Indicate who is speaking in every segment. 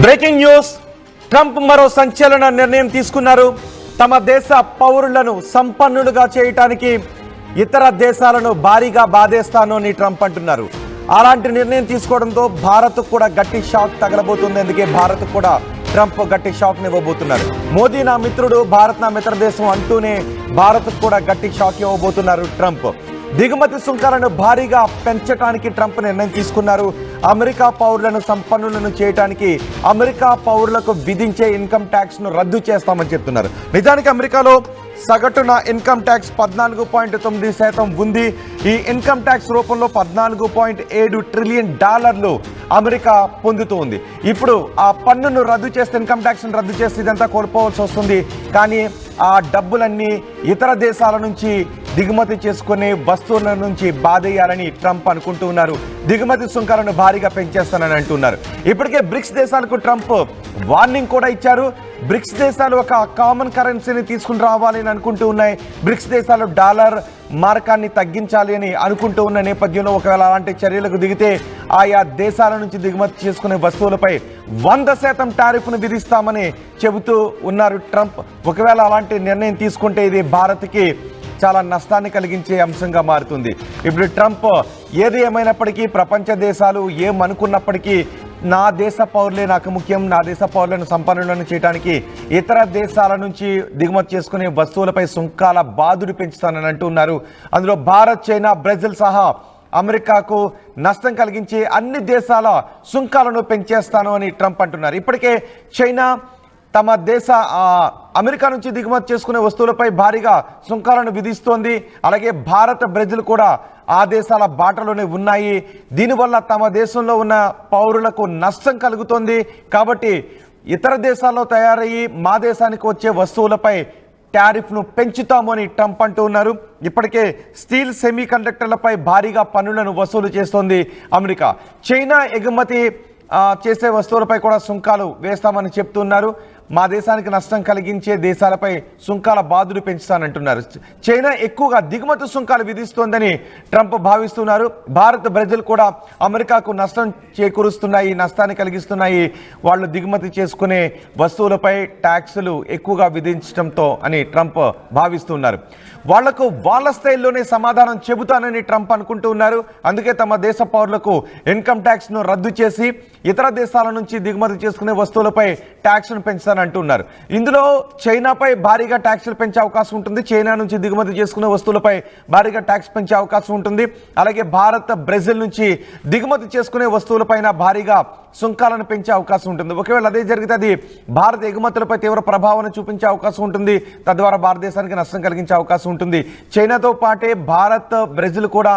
Speaker 1: Breaking news. Trump మరో సంచలన నిర్ణయం తీసుకున్నారు. తమ దేశ పౌరులను సంపన్నులుగా చేయడానికి ఇతర దేశాలను భారీగా బాధేస్తాను అని ట్రంప్ అంటున్నారు. అలాంటి నిర్ణయం తీసుకోవడంతో భారత్ కూడా గట్టి షాక్ తగలబోతుంది. అందుకే భారత్ కూడా ట్రంప్ గట్టి షాక్ ఇవ్వబోతున్నారు. మోదీ నా మిత్రుడు, భారత్ నా మిత్ర దేశం అంటూనే భారత్ కూడా గట్టి షాక్ ఇవ్వబోతున్నారు ట్రంప్. దిగుమతి సుంకాలను భారీగా పెంచడానికి ట్రంప్ నిర్ణయం తీసుకున్నారు. అమెరికా పౌరులను సంపన్నులను చేయడానికి అమెరికా పౌరులకు విధించే ఇన్కమ్ ట్యాక్స్ ను రద్దు చేస్తామని చెప్తున్నారు. నిజానికి అమెరికాలో సగటున ఇన్కమ్ ట్యాక్స్ 14.9% ఉంది. ఈ ఇన్కమ్ ట్యాక్స్ రూపంలో $14.7 ట్రిలియన్ అమెరికా పొందుతూ ఉంది. ఇప్పుడు ఆ పన్నును రద్దు చేస్తే, ఇన్కమ్ ట్యాక్స్ ను రద్దు చేస్తే ఇదంతా కోల్పోవాల్సి వస్తుంది. కానీ ఆ డబ్బులన్నీ ఇతర దేశాల నుంచి దిగుమతి చేసుకునే వస్తువుల నుంచి బాధేయాలని ట్రంప్ అనుకుంటూ ఉన్నారు. దిగుమతి సుంకాలను భారీగా పెంచేస్తానని అంటున్నారు. ఇప్పటికే బ్రిక్స్ దేశాలకు ట్రంప్ వార్నింగ్ కూడా ఇచ్చారు. బ్రిక్స్ దేశాలు ఒక కామన్ కరెన్సీని తీసుకుని రావాలి అని అనుకుంటూ ఉన్నాయి. బ్రిక్స్ దేశాలు డాలర్ మార్కాన్ని తగ్గించాలి అని అనుకుంటూ ఉన్న నేపథ్యంలో ఒకవేళ అలాంటి చర్యలకు దిగితే ఆయా దేశాల నుంచి దిగుమతి చేసుకునే వస్తువులపై 100% టారిఫ్ను విధిస్తామని చెబుతూ ఉన్నారు ట్రంప్. ఒకవేళ అలాంటి నిర్ణయం తీసుకుంటే ఇది భారత్కి చాలా నష్టాన్ని కలిగించే అంశంగా మారుతుంది. ఇప్పుడు ట్రంప్ ఏది ఏమైనప్పటికీ ప్రపంచ దేశాలు ఏమనుకున్నప్పటికీ నా దేశ పౌరులే నాకు ముఖ్యం, నా దేశ పౌరులను సంపన్నులను చేయడానికి ఇతర దేశాల నుంచి దిగుమతి చేసుకునే వస్తువులపై సుంకాల బాధుడు పెంచుతానని అంటున్నారు. అందులో భారత్, చైనా, బ్రెజిల్ సహా అమెరికాకు నష్టం కలిగించే అన్ని దేశాల సుంకాలను పెంచేస్తాను అని ట్రంప్ అంటున్నారు. ఇప్పటికే చైనా తమ దేశ అమెరికా నుంచి దిగుమతి చేసుకునే వస్తువులపై భారీగా సుంకాలను విధిస్తోంది. అలాగే భారత్, బ్రెజిల్ కూడా ఆ దేశాల బాటలోనే ఉన్నాయి. దీనివల్ల తమ దేశంలో ఉన్న పౌరులకు నష్టం కలుగుతోంది. కాబట్టి ఇతర దేశాల్లో తయారయ్యి మా దేశానికి వచ్చే వస్తువులపై టారిఫ్ను పెంచుతాము అని ట్రంప్ అంటూ ఉన్నారు. ఇప్పటికే స్టీల్, సెమీ కండక్టర్లపై భారీగా పన్నులను వసూలు చేస్తోంది అమెరికా. చైనా ఎగుమతి చేసే వస్తువులపై కూడా సుంకాలు వేస్తామని చెప్తున్నారు. మా దేశానికి నష్టం కలిగించే దేశాలపై సుంకాల బాధుడు పెంచుతానంటున్నారు. చైనా ఎక్కువగా దిగుమతి సుంకాలు విధిస్తోందని ట్రంప్ భావిస్తున్నారు. భారత్, బ్రెజిల్ కూడా అమెరికాకు నష్టం చేకూరుస్తున్నాయి, నష్టాన్ని కలిగిస్తున్నాయి. వాళ్ళు దిగుమతి చేసుకునే వస్తువులపై ట్యాక్సులు ఎక్కువగా విధించడంతో అని ట్రంప్ భావిస్తున్నారు. వాళ్లకు వాళ్ళ స్థాయిలోనే సమాధానం చెబుతానని ట్రంప్ అనుకుంటూ ఉన్నారు. అందుకే తమ దేశ పౌరులకు ఇన్కమ్ ట్యాక్స్ను రద్దు చేసి ఇతర దేశాల నుంచి దిగుమతి చేసుకునే వస్తువులపై ట్యాక్స్ను పెంచుతానంటున్నారు. ఇందులో చైనాపై భారీగా ట్యాక్సులు పెంచే అవకాశం ఉంటుంది. చైనా నుంచి దిగుమతి చేసుకునే వస్తువులపై భారీగా ట్యాక్స్ పెంచే అవకాశం ఉంటుంది. అలాగే భారత్, బ్రెజిల్ నుంచి దిగుమతి చేసుకునే వస్తువులపైన భారీగా సుంకాలను పెంచే అవకాశం ఉంటుంది. ఒకవేళ అదే జరిగితే అది భారత ఎగుమతులపై తీవ్ర ప్రభావాన్ని చూపించే అవకాశం ఉంటుంది. తద్వారా భారతదేశానికి నష్టం కలిగించే అవకాశం ఉంటుంది. చైనాతో పాటే భారత్, బ్రెజిల్ కూడా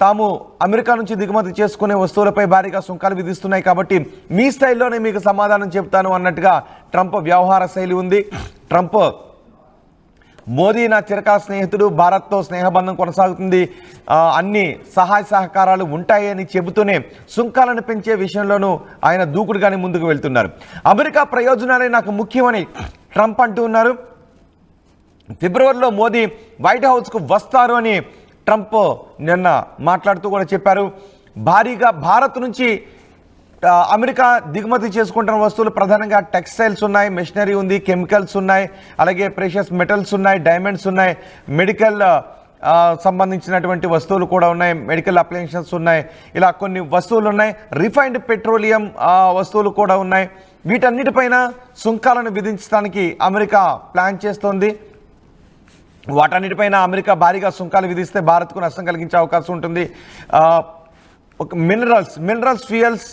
Speaker 1: తాము అమెరికా నుంచి దిగుమతి చేసుకునే వస్తువులపై భారీగా సుంకాలు విధిస్తున్నాయి. కాబట్టి మీ స్థాయిలోనే మీకు సమాధానం చెప్తాను అన్నట్టుగా ట్రంప్ వ్యవహార శైలి ఉంది. ట్రంప్ మోదీ నా చిరకాల స్నేహితుడు, భారత్తో స్నేహబంధం కొనసాగుతుంది, అన్ని సహాయ సహకారాలు ఉంటాయని చెబుతూనే సుంకాలను పెంచే విషయంలోనూ ఆయన దూకుడుగానే ముందుకు వెళ్తున్నారు. అమెరికా ప్రయోజనాలే నాకు ముఖ్యమని ట్రంప్ అంటూ ఉన్నారు. ఫిబ్రవరిలో మోదీ వైట్ హౌస్కు వస్తారు అని ట్రంప్ నిన్న మాట్లాడుతూ కూడా చెప్పారు. భారీగా భారత్ నుంచి అమెరికా దిగుమతి చేసుకుంటున్న వస్తువులు ప్రధానంగా టెక్స్టైల్స్ ఉన్నాయి, మెషినరీ ఉంది, కెమికల్స్ ఉన్నాయి, అలాగే ప్రెషియస్ మెటల్స్ ఉన్నాయి, డైమండ్స్ ఉన్నాయి, మెడికల్ సంబంధించినటువంటి వస్తువులు కూడా ఉన్నాయి, మెడికల్ అప్లయన్సెస్ ఉన్నాయి, ఇలా కొన్ని వస్తువులు ఉన్నాయి. రిఫైన్డ్ పెట్రోలియం వస్తువులు కూడా ఉన్నాయి. వీటన్నిటిపైన సుంకాలను విధించడానికి అమెరికా ప్లాన్ చేస్తోంది. వాటన్నిటిపైన అమెరికా భారీగా సుంకాలు విధిస్తే భారత్కు నష్టం కలిగించే అవకాశం ఉంటుంది. ఒక minerals, fuels,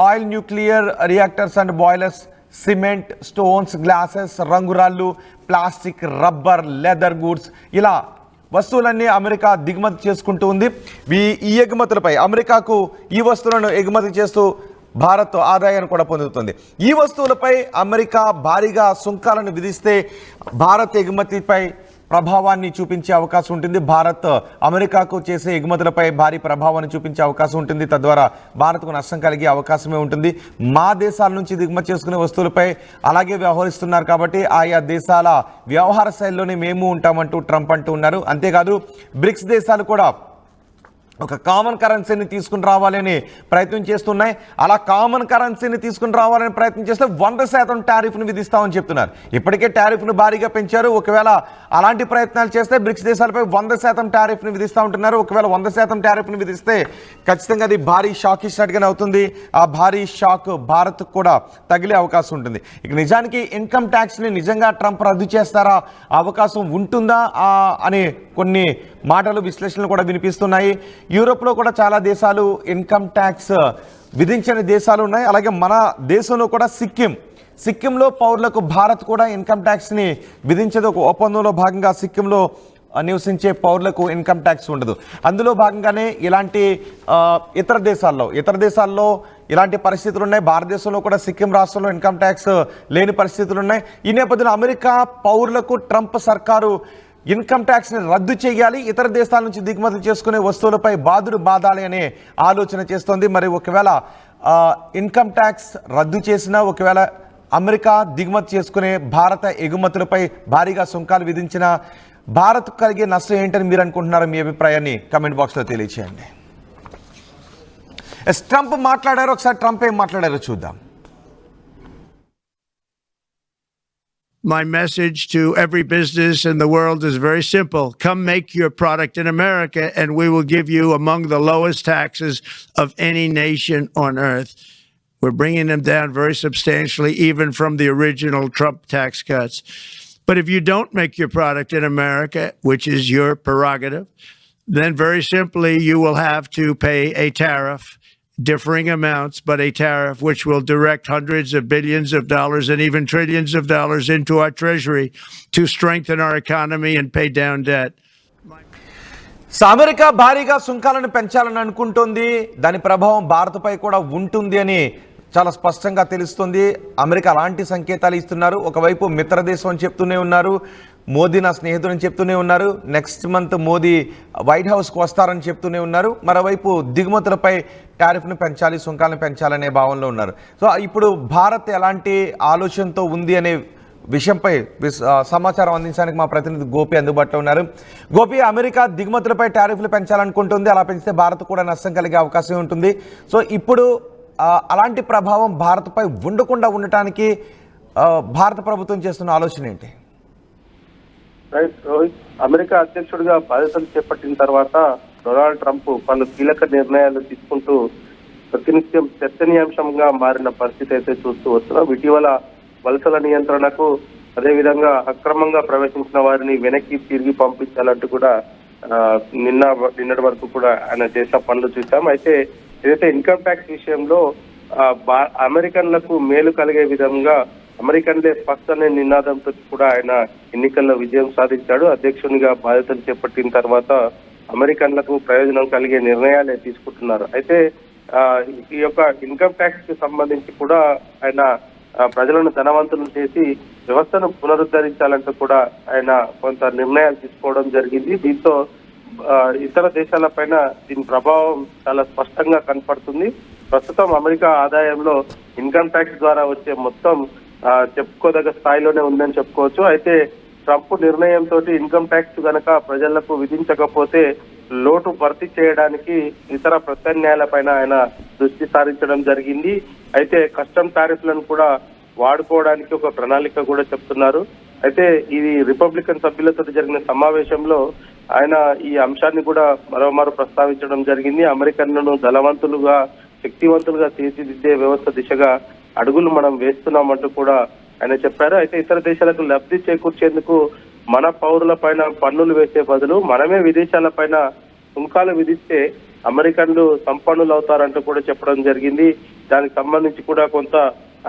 Speaker 1: oil, nuclear reactors and boilers, cement, stones, glasses, రంగురాళ్ళు, ప్లాస్టిక్, రబ్బర్, లెదర్ గూడ్స్, ఇలా వస్తువులన్నీ అమెరికా దిగుమతి చేసుకుంటూ ఉంది. ఈ ఎగుమతులపై అమెరికాకు ఈ వస్తువులను ఎగుమతి చేస్తూ భారత్ ఆదాయాన్ని కూడా పొందుతుంది. ఈ వస్తువులపై అమెరికా భారీగా సుంకాలను విధిస్తే భారత్ ఎగుమతిపై ప్రభావాన్ని చూపించే అవకాశం ఉంటుంది. భారత్ అమెరికాకు చేసే ఎగుమతులపై భారీ ప్రభావాన్ని చూపించే అవకాశం ఉంటుంది. తద్వారా భారత్కు నష్టం కలిగే అవకాశమే ఉంటుంది. మా దేశాల నుంచి దిగుమతి చేసుకునే వస్తువులపై అలాగే వ్యవహరిస్తున్నారు కాబట్టి ఆయా దేశాల వ్యవహార శైలిలోనే మేము ఉంటామంటూ ట్రంప్ అంటూ ఉన్నారు. అంతేకాదు బ్రిక్స్ దేశాలు కూడా ఒక కామన్ కరెన్సీని తీసుకుని రావాలని ప్రయత్నం చేస్తున్నాయి. అలా కామన్ కరెన్సీని తీసుకుని రావాలని ప్రయత్నం చేస్తే 100% టారిఫ్ను విధిస్తామని చెప్తున్నారు. ఇప్పటికే టారిఫ్ను భారీగా పెంచారు. ఒకవేళ అలాంటి ప్రయత్నాలు చేస్తే బ్రిక్స్ దేశాలపై 100% టారిఫ్ను విధిస్తూ ఉంటున్నారు. ఒకవేళ 100% టారిఫ్ను విధిస్తే ఖచ్చితంగా అది భారీ షాక్ ఇచ్చినట్టుగానే అవుతుంది. ఆ భారీ షాక్ భారత్ కూడా తగిలే అవకాశం ఉంటుంది. ఇక నిజానికి ఇన్కమ్ ట్యాక్స్ని నిజంగా ట్రంప్ రద్దు చేస్తారా, అవకాశం ఉంటుందా అని కొన్ని మాటలు విశ్లేషణలు కూడా వినిపిస్తున్నాయి. యూరోప్లో కూడా చాలా దేశాలు ఇన్కమ్ ట్యాక్స్ విధించని దేశాలు ఉన్నాయి. అలాగే మన దేశంలో కూడా సిక్కింలో పౌరులకు భారత్ కూడా ఇన్కమ్ ట్యాక్స్ని విధించేది. ఒక ఒప్పందంలో భాగంగా సిక్కింలో నివసించే పౌరులకు ఇన్కమ్ ట్యాక్స్ ఉండదు. అందులో భాగంగానే ఇలాంటి ఇతర దేశాల్లో ఇలాంటి పరిస్థితులు ఉన్నాయి. భారతదేశంలో కూడా సిక్కిం రాష్ట్రంలో ఇన్కమ్ ట్యాక్స్ లేని పరిస్థితులు ఉన్నాయి. ఈ నేపథ్యంలో అమెరికా పౌరులకు ట్రంప్ సర్కారు ఇన్కమ్ ట్యాక్స్ని రద్దు చేయాలి, ఇతర దేశాల నుంచి దిగుమతి చేసుకునే వస్తువులపై బాదుడు బాధాలి అనే ఆలోచన చేస్తోంది. మరి ఒకవేళ ఇన్కమ్ ట్యాక్స్ రద్దు చేసినా, ఒకవేళ అమెరికా దిగుమతి చేసుకునే భారత ఎగుమతులపై భారీగా సుంకాలు విధించిన భారత్ కలిగే నష్టం ఏంటని మీరు అనుకుంటున్నారో మీ అభిప్రాయాన్ని కమెంట్ బాక్స్లో తెలియచేయండి. ట్రంప్ మాట్లాడారు, ఒకసారి ట్రంప్ ఏం మాట్లాడారో చూద్దాం.
Speaker 2: My message to every business in the world is very simple. Come make your product in America and we will give you among the lowest taxes of any nation on earth. We're bringing them down very substantially, even from the original Trump tax cuts. But if you don't make your product in America, which is your prerogative, then very simply you will have to pay a tariff, differing amounts, but a tariff which will direct hundreds of billions of dollars and even trillions of dollars into our treasury to strengthen our economy and pay down debt.
Speaker 1: America భారీగా సుంకాలను పెంచాలని అనుకుంటోంది. దాని ప్రభావం భారత్పై కూడా ఉంటుంది అని చాలా స్పష్టంగా తెలుస్తుంది. అమెరికా అలాంటి సంకేతాలు ఇస్తున్నారు. ఒకవైపు మిత్రదేశం అని చెప్తూనే ఉన్నారు, మోదీ నా స్నేహితుడని చెప్తూనే ఉన్నారు, నెక్స్ట్ మంత్ మోదీ వైట్ హౌస్కి వస్తారని చెప్తూనే ఉన్నారు. మరోవైపు దిగుమతులపై టారిఫ్ను పెంచాలి, సుంకాలను పెంచాలనే భావనలో ఉన్నారు. సో ఇప్పుడు భారత్ ఎలాంటి ఆలోచనతో ఉంది అనే విషయంపై సమాచారం అందించడానికి మా ప్రతినిధి గోపి అందుబాటులో ఉన్నారు. గోపి, అమెరికా దిగుమతులపై టారిఫ్లు పెంచాలనుకుంటుంది. అలా పెంచితే భారత్ కూడా నష్టం కలిగే అవకాశం ఉంటుంది. సో ఇప్పుడు అలాంటి ప్రభావం భారత్పై ఉండకుండా ఉండటానికి భారత ప్రభుత్వం చేస్తున్న ఆలోచన ఏంటి?
Speaker 3: అమెరికా అధ్యక్షుడిగా బాధ్యతలు చేపట్టిన తర్వాత డొనాల్డ్ ట్రంప్ పలు కీలక నిర్ణయాలు తీసుకుంటూ ప్రతినిత్యం చర్చనీయాంశంగా మారిన పరిస్థితి అయితే చూస్తూ వస్తున్నాం. ఇటీవల వలసల నియంత్రణకు, అదేవిధంగా అక్రమంగా ప్రవేశించిన వారిని వెనక్కి తిరిగి పంపించాలంటూ కూడా నిన్నటి వరకు కూడా ఆయన చేసిన పనులు చూసాం. అయితే ఏదైతే ఇన్కమ్ ట్యాక్స్ విషయంలో అమెరికన్లకు మేలు కలిగే విధంగా అమెరికన్లే ఫస్ట్ అనే నినాదంతో కూడా ఆయన ఎన్నికల్లో విజయం సాధించాడు. అధ్యక్షునిగా బాధ్యతలు చేపట్టిన తర్వాత అమెరికన్లకు ప్రయోజనం కలిగే నిర్ణయాలే తీసుకుంటున్నారు. అయితే ఈ యొక్క ఇన్కమ్ ట్యాక్స్ కి సంబంధించి కూడా ఆయన ప్రజలను ధనవంతులను చేసి వ్యవస్థను పునరుద్ధరించాలంటూ కూడా ఆయన కొంత నిర్ణయాలు తీసుకోవడం జరిగింది. దీంతో ఇతర దేశాల పైన దీని ప్రభావం చాలా స్పష్టంగా కనపడుతుంది. ప్రస్తుతం అమెరికా ఆదాయంలో ఇన్కమ్ ట్యాక్స్ ద్వారా వచ్చే మొత్తం చెప్పుకోదగ్గ స్థాయిలోనే ఉందని చెప్పుకోవచ్చు. అయితే ట్రంప్ నిర్ణయంతో ఇన్కమ్ ట్యాక్స్ గనక ప్రజలకు విధించకపోతే లోటు భర్తీ చేయడానికి ఇతర ప్రత్యామ్నాయాలపైన ఆయన దృష్టి సారించడం జరిగింది. అయితే కస్టమ్ టారిఫ్లను కూడా వాడుకోవడానికి ఒక ప్రణాళిక కూడా చెప్తున్నారు. అయితే ఇది రిపబ్లికన్ సభ్యులతో జరిగిన సమావేశంలో ఆయన ఈ అంశాన్ని కూడా మరోమారు ప్రస్తావించడం జరిగింది. అమెరికన్లను బలవంతులుగా, శక్తివంతులుగా తీర్చిదిద్దే వ్యవస్థ దిశగా అడుగులు మనం వేస్తున్నామంటూ కూడా ఆయన చెప్పారు. అయితే ఇతర దేశాలకు లబ్ధి చేకూర్చేందుకు మన పౌరుల పైన పన్నులు వేసే బదులు మనమే విదేశాల పైన సుంకాలు విధిస్తే అమెరికన్లు సంపన్నులు అవుతారంటూ కూడా చెప్పడం జరిగింది. దానికి సంబంధించి కూడా కొంత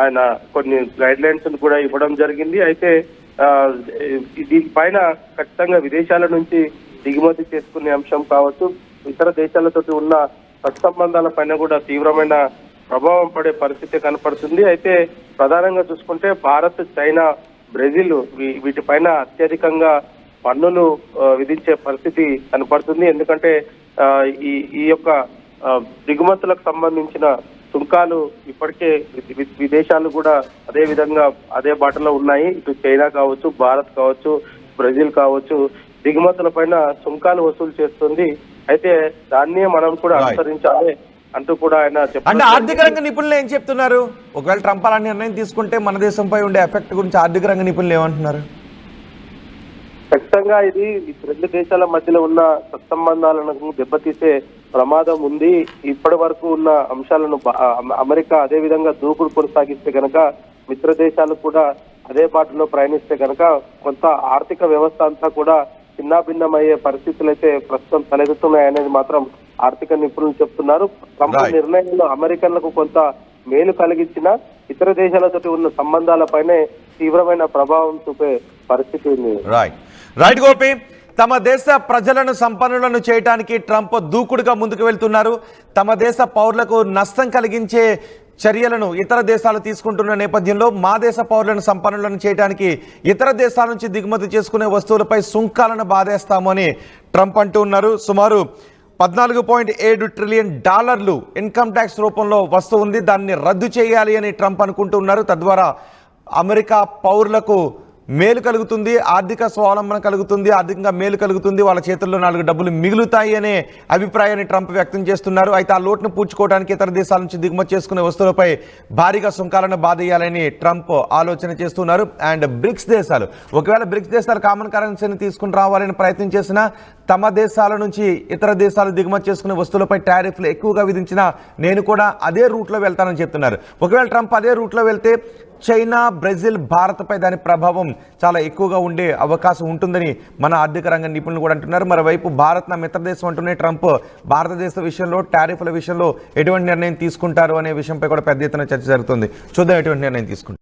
Speaker 3: ఆయన కొన్ని గైడ్ లైన్స్ కూడా ఇవ్వడం జరిగింది. అయితే దీనిపైన ఖచ్చితంగా విదేశాల నుంచి దిగుమతి చేసుకునే అంశం కావచ్చు, ఇతర దేశాలతో ఉన్న సత్సంబంధాల పైన కూడా తీవ్రమైన ప్రభావం పడే పరిస్థితి కనపడుతుంది. అయితే ప్రధానంగా చూసుకుంటే భారత్, చైనా, బ్రెజిల్ వీటిపైన అత్యధికంగా పన్నులు విధించే పరిస్థితి కనపడుతుంది. ఎందుకంటే ఈ యొక్క దిగుమతులకు సంబంధించిన సుంకాలు ఇప్పటికే విదేశాలు కూడా అదే విధంగా అదే బాటలో ఉన్నాయి. ఇటు చైనా కావచ్చు, భారత్ కావచ్చు, బ్రెజిల్ కావచ్చు, దిగుమతుల పైన సుంకాలు వసూలు చేస్తుంది. అయితే దాన్నే మనం కూడా
Speaker 1: Right.
Speaker 3: అనుసరించాలి అంటూ కూడా ఆయన
Speaker 1: అంటే
Speaker 3: చెప్పారు.
Speaker 1: ఆర్థిక రంగ నిపుణులు ఏం చెప్తున్నారు? ఒకవేళ ట్రంప్ అలా నిర్ణయం తీసుకుంటే మన దేశంపై ఉండే ఎఫెక్ట్ గురించి ఆర్థిక రంగ నిపుణులు ఏమంటున్నారు?
Speaker 3: ఖచ్చితంగా ఇది ఈ రెండు దేశాల మధ్యలో ఉన్న సత్సంబంధాలను దెబ్బతీసే ప్రమాదం ఉంది. ఇప్పటి వరకు ఉన్న అంశాలను అమెరికా అదే విధంగా దూకుడు కొనసాగిస్తే గనక మిత్ర దేశాలు కూడా అదే బాటలో ప్రయాణిస్తే గనక కొంత ఆర్థిక వ్యవస్థ అంతా కూడా చిన్నాభిన్నమయ్యే పరిస్థితులు అయితే ప్రస్తుతం తలెత్తుతున్నాయనేది మాత్రం ఆర్థిక నిపుణులు చెప్తున్నారు. Trump
Speaker 1: Right.
Speaker 3: నిర్ణయంలో అమెరికన్లకు కొంత మేలు కలిగించిన ఇతర దేశాలతో ఉన్న సంబంధాలపైనే తీవ్రమైన ప్రభావం చూపే పరిస్థితి ఉంది.
Speaker 1: రైట్ గోపి, తమ దేశ ప్రజలను సంపన్నులను చేయడానికి ట్రంప్ దూకుడుగా ముందుకు వెళ్తున్నారు. తమ దేశ పౌరులకు నష్టం కలిగించే చర్యలను ఇతర దేశాలు తీసుకుంటున్న నేపథ్యంలో మా దేశ పౌరులను సంపన్నులను చేయడానికి ఇతర దేశాల నుంచి దిగుమతి చేసుకునే వస్తువులపై సుంకాలను బాధేస్తాము అని ట్రంప్ అంటూ ఉన్నారు. సుమారు $14.7 ట్రిలియన్ ఇన్కమ్ ట్యాక్స్ రూపంలో వస్తూ ఉంది. దాన్ని రద్దు చేయాలి అని ట్రంప్ అనుకుంటూ ఉన్నారు. తద్వారా అమెరికా పౌరులకు మేలు కలుగుతుంది, ఆర్థిక స్వావలంబన కలుగుతుంది, ఆర్థికంగా మేలు కలుగుతుంది, వాళ్ళ చేతుల్లో 4 డబ్బులు మిగులుతాయి అనే అభిప్రాయాన్ని ట్రంప్ వ్యక్తం చేస్తున్నారు. అయితే ఆ లోటును పూడ్చుకోవడానికి ఇతర దేశాల నుంచి దిగుమతి చేసుకునే వస్తువులపై భారీగా సుంకాలను బాధేయాలని ట్రంప్ ఆలోచన చేస్తున్నారు. అండ్ బ్రిక్స్ దేశాలు, ఒకవేళ బ్రిక్స్ దేశాలు కామన్ కరెన్సీని తీసుకుని రావాలని ప్రయత్నం చేసినా తమ దేశాల నుంచి ఇతర దేశాలు దిగుమతి చేసుకునే వస్తువులపై టారిఫ్లు ఎక్కువగా విధించినా నేను కూడా అదే రూట్లో వెళ్తానని చెప్తున్నారు. ఒకవేళ ట్రంప్ అదే రూట్లో వెళ్తే చైనా, బ్రెజిల్, భారత్పై దాని ప్రభావం చాలా ఎక్కువగా ఉండే అవకాశం ఉంటుందని మన ఆర్థిక రంగ నిపుణులు కూడా అంటున్నారు. మరోవైపు భారత్ నా మిత్రదేశం అంటూనే ట్రంప్ భారతదేశ విషయంలో టారిఫ్ల విషయంలో ఎటువంటి నిర్ణయం తీసుకుంటారు అనే విషయంపై కూడా పెద్ద ఎత్తున చర్చ జరుగుతుంది. చూద్దాం ఎటువంటి నిర్ణయం తీసుకుంటారు.